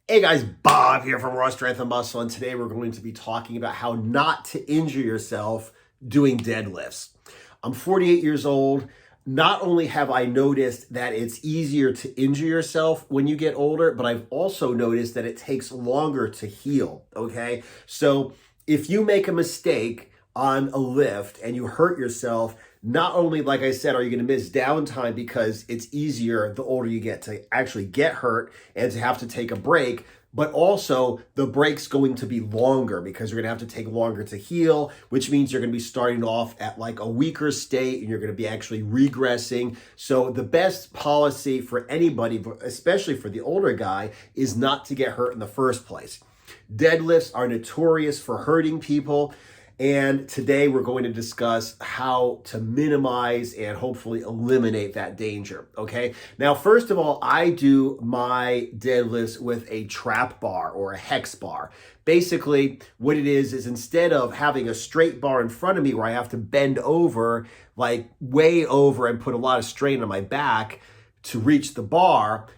Hey guys, Bob here from Raw Strength and Muscle, and today we're going to be talking about how not to injure yourself doing deadlifts. I'm 48 years old. Not only have I noticed that it's easier to injure yourself when you get older, but I've also noticed that it takes longer to heal, okay? So if you make a mistake on a lift and you hurt yourself, not only, like I said, are you going to miss downtime because it's easier the older you get to actually get hurt and to have to take a break, but also the break's going to be longer because you're going to have to take longer to heal, which means you're going to be starting off at like a weaker state and you're going to be actually regressing. So the best policy for anybody, especially for the older guy, is not to get hurt in the first place. Deadlifts are notorious for hurting people. And today we're going to discuss how to minimize and hopefully eliminate that danger, okay? Now, first of all, I do my deadlifts with a trap bar or a hex bar. Basically, what it is instead of having a straight bar in front of me where I have to bend over, like way over and put a lot of strain on my back to reach the bar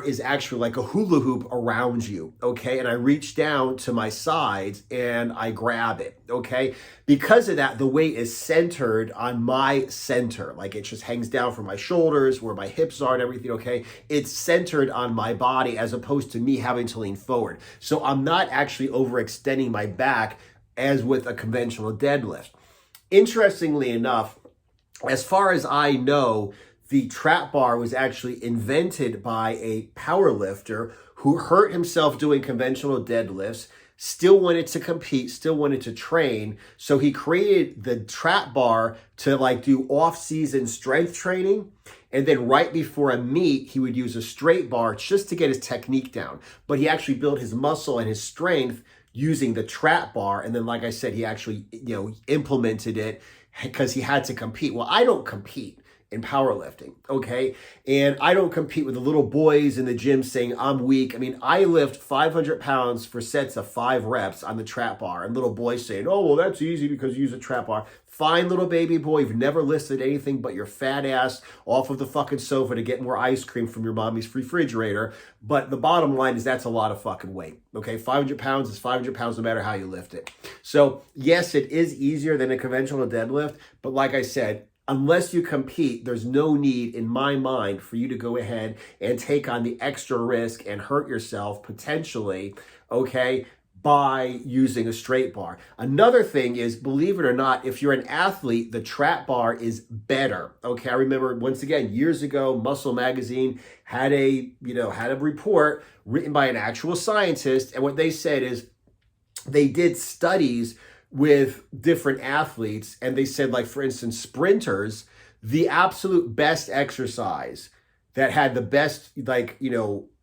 is actually like a hula hoop around you, okay? And I reach down to my sides and I grab it, okay? Because of that, the weight is centered on my center. Like it just hangs down from my shoulders, where my hips are and everything, okay? It's centered on my body as opposed to me having to lean forward. So I'm not actually overextending my back as with a conventional deadlift. Interestingly enough, as far as I know, the trap bar was actually invented by a power lifter who hurt himself doing conventional deadlifts, still wanted to compete, still wanted to train. So he created the trap bar to like do off-season strength training. And then right before a meet, he would use a straight bar just to get his technique down. But he actually built his muscle and his strength using the trap bar. And then, like I said, he actually, implemented it because he had to compete. Well, I don't compete in powerlifting, okay? And I don't compete with the little boys in the gym saying I'm weak. I mean, I lift 500 pounds for sets of 5 reps on the trap bar, and little boys saying, oh, well, that's easy because you use a trap bar. Fine, little baby boy, you've never lifted anything but your fat ass off of the fucking sofa to get more ice cream from your mommy's refrigerator. But the bottom line is that's a lot of fucking weight, okay? 500 pounds is 500 pounds no matter how you lift it. So yes, it is easier than a conventional deadlift, but like I said, unless you compete, there's no need in my mind for you to go ahead and take on the extra risk and hurt yourself potentially, okay, by using a straight bar. Another thing is, believe it or not, if you're an athlete, the trap bar is better, okay? I remember, once again, years ago, Muscle Magazine had a report written by an actual scientist, and what they said is they did studies with different athletes, and they said, like, for instance, sprinters, the absolute best exercise that had the best,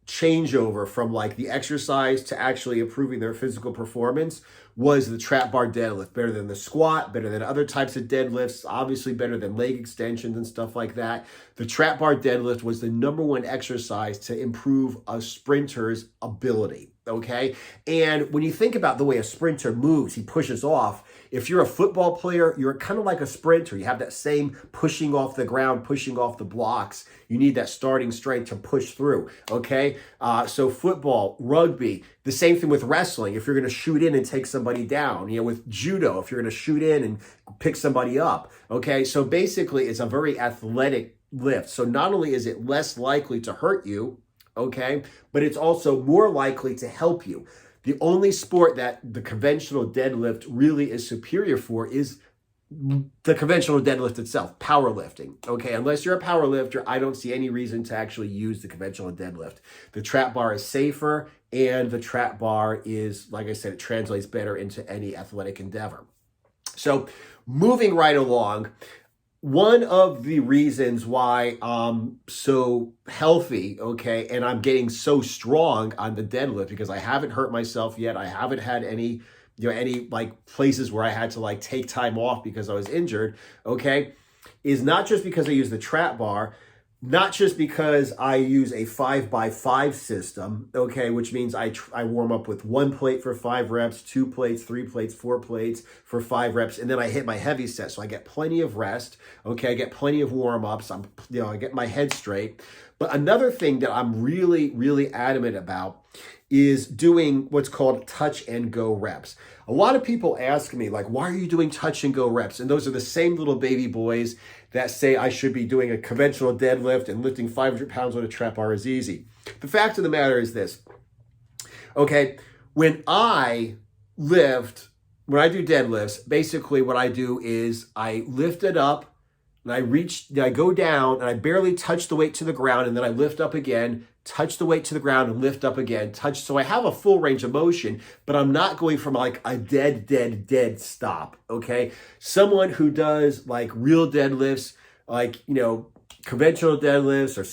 changeover from like the exercise to actually improving their physical performance was the trap bar deadlift. Better than the squat, better than other types of deadlifts, obviously better than leg extensions and stuff like that. The trap bar deadlift was the #1 exercise to improve a sprinter's ability, okay? And when you think about the way a sprinter moves, he pushes off. If you're a football player, you're kind of like a sprinter. You have that same pushing off the ground, pushing off the blocks. You need that starting strength to push through, okay? So football, rugby, the same thing with wrestling. If you're going to shoot in and take somebody down, with judo, if you're going to shoot in and pick somebody up, okay? So basically, it's a very athletic lift. So not only is it less likely to hurt you, okay, but it's also more likely to help you. The only sport that the conventional deadlift really is superior for is the conventional deadlift itself, powerlifting, okay? Unless you're a powerlifter, I don't see any reason to actually use the conventional deadlift. The trap bar is safer, and the trap bar is, like I said, it translates better into any athletic endeavor. So moving right along, one of the reasons why I'm so healthy, okay, and I'm getting so strong on the deadlift, because I haven't hurt myself yet. I haven't had any like places where I had to like take time off because I was injured, okay, is not just because I use the trap bar, not just because I use a 5x5 system, okay, which means I warm up with 1 plate for 5 reps, 2 plates, 3 plates, 4 plates for 5 reps, and then I hit my heavy set. So I get plenty of rest, okay, I get plenty of warm-ups, I get my head straight. But another thing that I'm really, really adamant about is doing what's called touch and go reps. A lot of people ask me, like, why are you doing touch and go reps? And those are the same little baby boys that say I should be doing a conventional deadlift and lifting 500 pounds on a trap bar is easy. The fact of the matter is this, okay, when I do deadlifts, basically what I do is I lift it up, and I go down and I barely touch the weight to the ground, and then I lift up again, touch the weight to the ground and lift up again, touch. So I have a full range of motion, but I'm not going from like a dead stop, okay? Someone who does like real deadlifts, like, conventional deadlifts, or,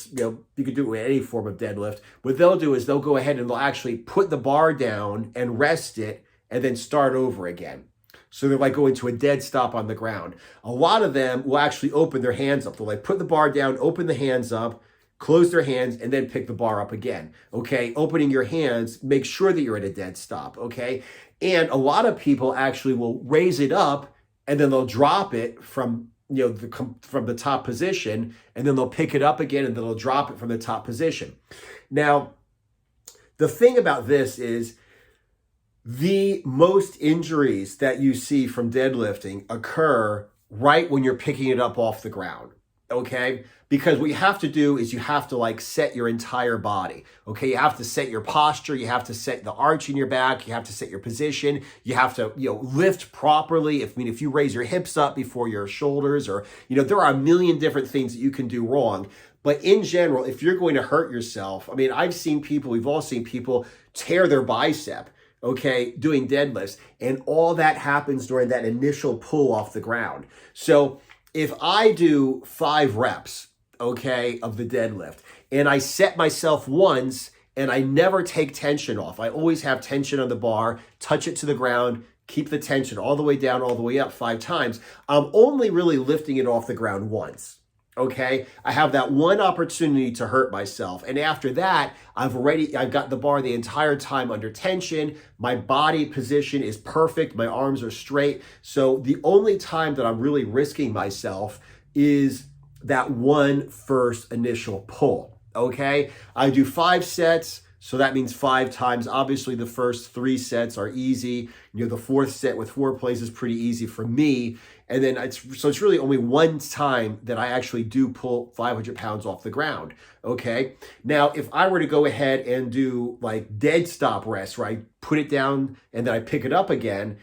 you could do it with any form of deadlift. What they'll do is they'll go ahead and they'll actually put the bar down and rest it and then start over again. So they're like going to a dead stop on the ground. A lot of them will actually open their hands up. They'll like put the bar down, open the hands up, close their hands, and then pick the bar up again, okay? Opening your hands, make sure that you're at a dead stop, okay? And a lot of people actually will raise it up, and then they'll drop it from the top position, and then they'll pick it up again, and then they'll drop it from the top position. Now, the thing about this is, the most injuries that you see from deadlifting occur right when you're picking it up off the ground, okay? Because what you have to do is you have to like set your entire body, okay? You have to set your posture, you have to set the arch in your back, you have to set your position, you have to, lift properly. If you raise your hips up before your shoulders, or, there are a million different things that you can do wrong. But in general, if you're going to hurt yourself, we've all seen people tear their bicep, okay, doing deadlifts, and all that happens during that initial pull off the ground. So if I do 5 reps, okay, of the deadlift, and I set myself once and I never take tension off, I always have tension on the bar, touch it to the ground, keep the tension all the way down, all the way up 5 times, I'm only really lifting it off the ground once. Okay, I have that one opportunity to hurt myself. And after that, I've got the bar the entire time under tension. My body position is perfect. My arms are straight. So the only time that I'm really risking myself is that one first initial pull. Okay, I do 5 sets. So that means 5 times. Obviously, the first 3 sets are easy. The 4th set with 4 plays is pretty easy for me. And then it's really only one time that I actually do pull 500 pounds off the ground, okay? Now, if I were to go ahead and do like dead stop rests, where I put it down and then I pick it up again,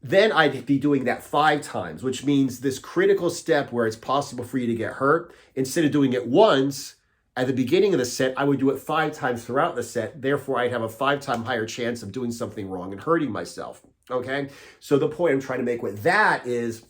then I'd be doing that 5 times, which means this critical step where it's possible for you to get hurt, instead of doing it once, at the beginning of the set, I would do it 5 times throughout the set. Therefore, I'd have a 5-time higher chance of doing something wrong and hurting myself, okay? So the point I'm trying to make with that is,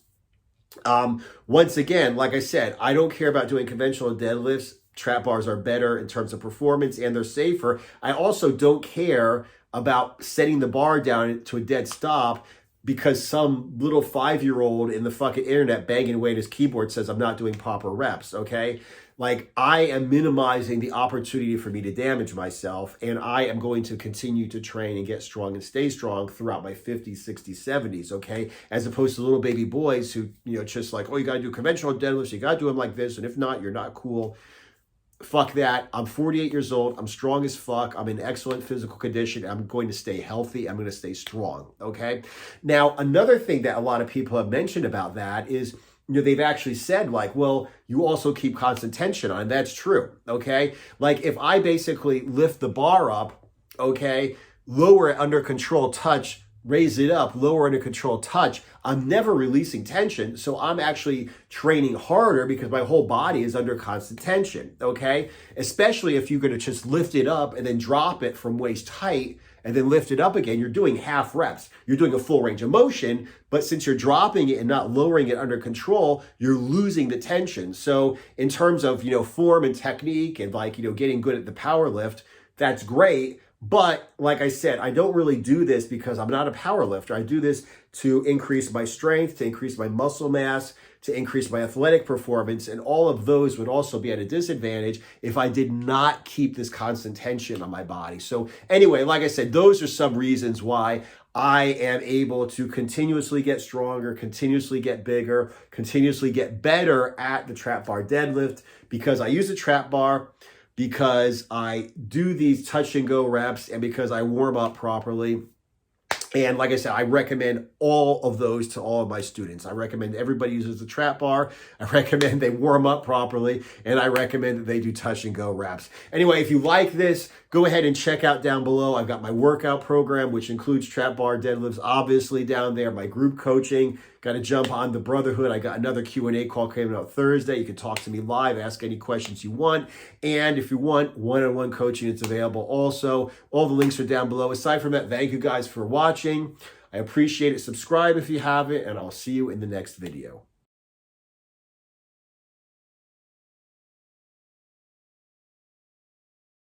once again, like I said, I don't care about doing conventional deadlifts. Trap bars are better in terms of performance and they're safer. I also don't care about setting the bar down to a dead stop because some little 5-year-old in the fucking internet banging away at his keyboard says I'm not doing proper reps, okay? Like, I am minimizing the opportunity for me to damage myself, and I am going to continue to train and get strong and stay strong throughout my 50s, 60s, 70s, okay? As opposed to little baby boys who, just like, oh, you gotta do conventional deadlifts, you gotta do them like this, and if not, you're not cool. Fuck that. I'm 48 years old. I'm strong as fuck. I'm in excellent physical condition. I'm going to stay healthy. I'm going to stay strong, okay? Now, another thing that a lot of people have mentioned about that is, they've actually said like, well, you also keep constant tension on, and that's true, okay? Like if I basically lift the bar up, okay, lower it under control, touch, raise it up, lower under control, touch, I'm never releasing tension. So I'm actually training harder because my whole body is under constant tension, okay? Especially if you're gonna just lift it up and then drop it from waist height and then lift it up again, you're doing half reps. You're doing a full range of motion, but since you're dropping it and not lowering it under control, you're losing the tension. So in terms of, form and technique and like, getting good at the power lift, that's great. But like I said, I don't really do this because I'm not a power lifter. I do this to increase my strength, to increase my muscle mass, to increase my athletic performance. And all of those would also be at a disadvantage if I did not keep this constant tension on my body. So anyway, like I said, those are some reasons why I am able to continuously get stronger, continuously get bigger, continuously get better at the trap bar deadlift, because I use a trap bar, because I do these touch and go reps, and because I warm up properly. And like I said, I recommend all of those to all of my students. I recommend everybody uses the trap bar. I recommend they warm up properly. And I recommend that they do touch and go reps. Anyway, if you like this, go ahead and check out down below. I've got my workout program, which includes trap bar deadlifts, obviously down there. My group coaching, got to jump on the Brotherhood. I got another Q&A call coming out Thursday. You can talk to me live, ask any questions you want. And if you want one-on-one coaching, it's available also. All the links are down below. Aside from that, thank you guys for watching. I appreciate it. Subscribe if you haven't, and I'll see you in the next video.